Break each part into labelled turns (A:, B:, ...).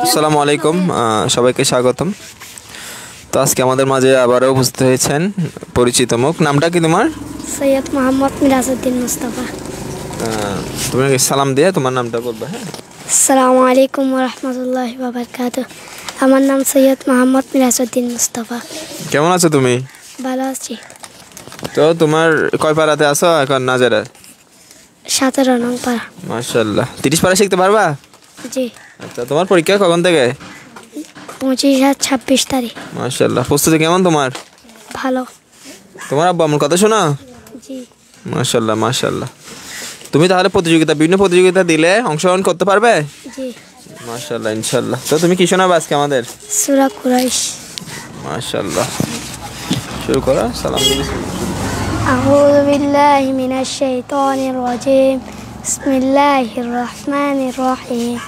A: আসসালামু আলাইকুম, সবাইকে স্বাগতম। তো আজকে আমাদের মাঝে আবারও উপস্থিত হয়েছেন পরিচিত মুখ। নামটা কি তোমার?
B: সৈয়দ মোহাম্মদ মিরাজউদ্দিন মুস্তাফা।
A: তুমি সালাম দিয়ে তোমার নামটা বলবে। হ্যাঁ,
B: আসসালামু আলাইকুম ওয়া রাহমাতুল্লাহি ওয়া বারাকাতুহু। আমার নাম সৈয়দ মোহাম্মদ মিরাজউদ্দিন মুস্তাফা।
A: কেমন আছো তুমি?
B: ভালো আছি।
A: তো তোমার কয় পারাতে আছো এখন নাজারা?
B: 17 নং পারা।
A: মাশাআল্লাহ। 30 পারা শিখতে পারবা?
B: জি।
A: আচ্ছা, তোমার পরীক্ষা কখন থেকে?
B: 25 আর 26 তারিখ।
A: মাশাআল্লাহ। প্রস্তুতি কেমন তোমার?
B: ভালো।
A: তোমার আব্বু আমার কথা শোনো?
B: জি।
A: মাশাআল্লাহ মাশাআল্লাহ। তুমি তাহলে বিভিন্ন প্রতিযোগিতা দিলে অংশগ্রহণ করতে পারবে?
B: জি।
A: মাশাআল্লাহ ইনশাআল্লাহ। তো তুমি কি শোনাবে আজকে আমাদের?
B: সূরা কুরাইশ।
A: মাশাআল্লাহ। শুরু করো। সালাম দিবি।
B: আউযু বিল্লাহি মিনাশ শাইতানির রাজীম। বিসমিল্লাহির রহমানির রহিম।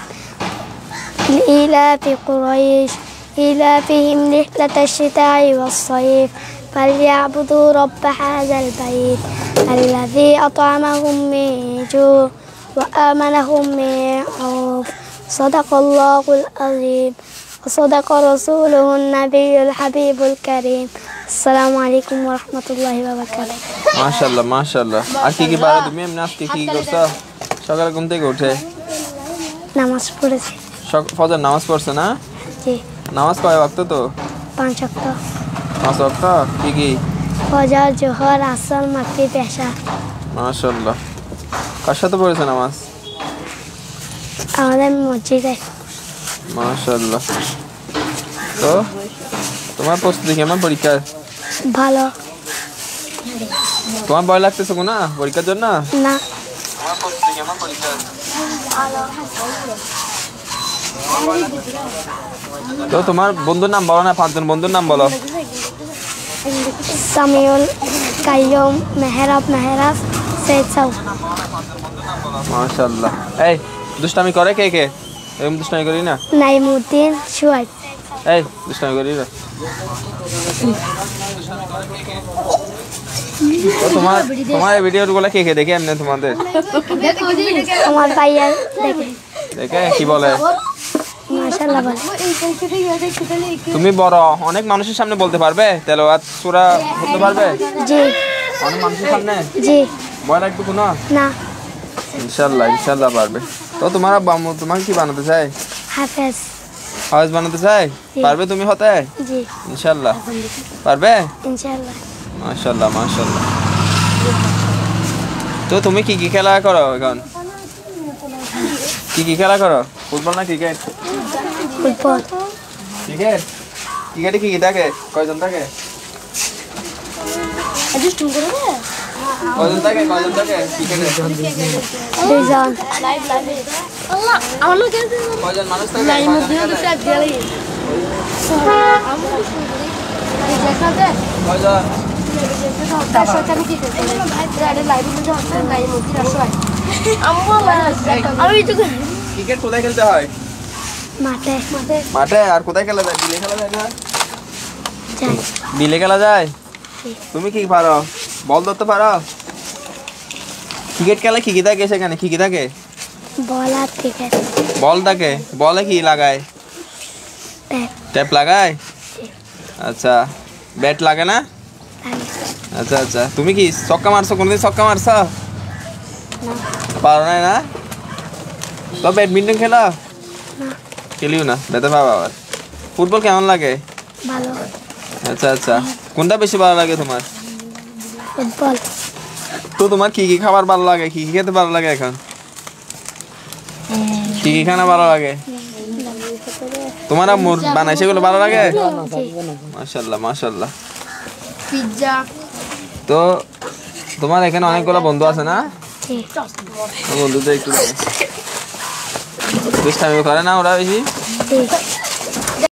B: ইলাফি কুরাইশ ইলাফিহিম রিহলাতাশ শিতা'i ওয়াস-সাইফ ফালইয়াবুদু রাব্ব হাযাল বাইত আল্লাযী আত'আমাহুম মিন জু' ওয়া আমানাহুম মিন খাউফ। সাদাকাল্লাহুল আযীম ওয়া সাদাকা রাসূলুহুন নাবিয়্যুল হাবিবুল কারীম। আসসালামু আলাইকুম ওয়া রাহমাতুল্লাহি ওয়া বারাকাতুহু।
A: মাশাআল্লাহ মাশাআল্লাহ। আর কি পারো তুমি? এমনি আজকে কি করছো? সকালে ঘুম থেকে উঠে
B: নামাজ পড়েছি।
A: ফজর নামাজ পড়ছো না?
B: জি।
A: নামাজ কয় ওয়াক্ত? তো
B: 5 ওয়াক্ত।
A: 5 ওয়াক্ত। কি কি?
B: ফজর, জোহর, আসর, মাগরিব, এশা।
A: মাশাআল্লাহ। কার সাথে পড়েছো নামাজ?
B: আমাদের মসজিদে।
A: মাশাআল্লাহ। তো তোমার প্রস্তুতি কেমন পরীক্ষার?
B: ভালো।
A: তোমার ভয় লাগতেছে না পরীক্ষার জন্য?
B: না।
A: তোমার প্রস্তুতি কেমন পরীক্ষার? তো তোমার বন্ধুর নাম বলো না, 5 জন বন্ধুর নাম বলো।
B: সামিউল, কাইয়ুম, মেহরাব, সৈয়দ সাউ।
A: মাশাআল্লাহ। এই দুষ্টামি করে কে কে? এরকম দুষ্টামি করি না?
B: নাইমুদ্দিন, শুয়াইব।
A: এই দুষ্টামি করি না। তো তোমার এই ভিডিওগুলো কে কে দেখে এমনি তোমাদের?
B: আমার ভাইয়া দেখে।
A: দেখে কি বলে?
B: মাশাআল্লাহ বলে।
A: তুমি বড় অনেক মানুষের সামনে বলতে পারবে? তেলাওয়াত সূরা পড়তে পারবে?
B: জি।
A: অনেক মানুষের সামনে?
B: জি।
A: ভয় লাগবে কোনো?
B: না।
A: ইনশাআল্লাহ পারবে। তো তোমার আম্মু তোমাকে কি বানাতে চায়?
B: হাফেজ।
A: হাফেজ বানাতে চায়? পারবে তুমি হতে?
B: জি।
A: ইনশাআল্লাহ পারবে?
B: ইনশাআল্লাহ।
A: মাশাআল্লাহ মাশাআল্লাহ। তো তুমি কি কি খেলা করো এখন? কি খেলা করো? ফুটবল না ক্রিকেট?
B: ফুটবল।
A: ক্রিকেট? ক্রিকেটে কি থাকে? কয়জন থাকে? কয়জন থাকে ক্রিকেটে?
B: 2 জন।
C: আল্লাহ আমার লোকে
A: কয়জন মানুষ থাকে?
C: নাইমুদ্দিন তো ট্যাগ দিয়ে লাগি
A: কয়জন? ক্রিকেট কোথায় খেলতে হয়?
B: মাঠে।
A: মাঠে। আর কোথায় খেলা যায়? বিলে খেলা যায় না?
B: যাই।
A: বিলে খেলা যায়? তুমি কি পারো? বল ধরতে পারো? ক্রিকেট খেলা কি থাকে সেখানে? কি থাকে?
B: বল আর ক্রিকেট।
A: বল থাকে। বলে কি লাগায়? ট্যাপ লাগায়? আচ্ছা। ব্যাট লাগে না? আচ্ছা। তুমি কি ছক্কা মারছো? কোনদিন ছক্কা মারছো? পারো না? তো ব্যাডমিন্টন খেলা? খেলিও না, ব্যথা পাবা আবার। ফুটবল কেমন লাগে?
B: ভালো।
A: আচ্ছা। কোনটা বেশি ভালো লাগে তোমার?
B: ফুটবল।
A: তো তোমার কি খাবার ভালো লাগে? কি খেতে ভালো লাগে এখন? কি খানা ভালো লাগে? তোমার আম্মুর বানায় সেগুলো ভালো লাগে? মাশাআল্লাহ।
C: পিজ্জা।
A: তো তোমার এখানে অনেকগুলো বন্ধু আছে না? বন্ধুদের একটু দুষ্টামি করে না ওরা বেশি?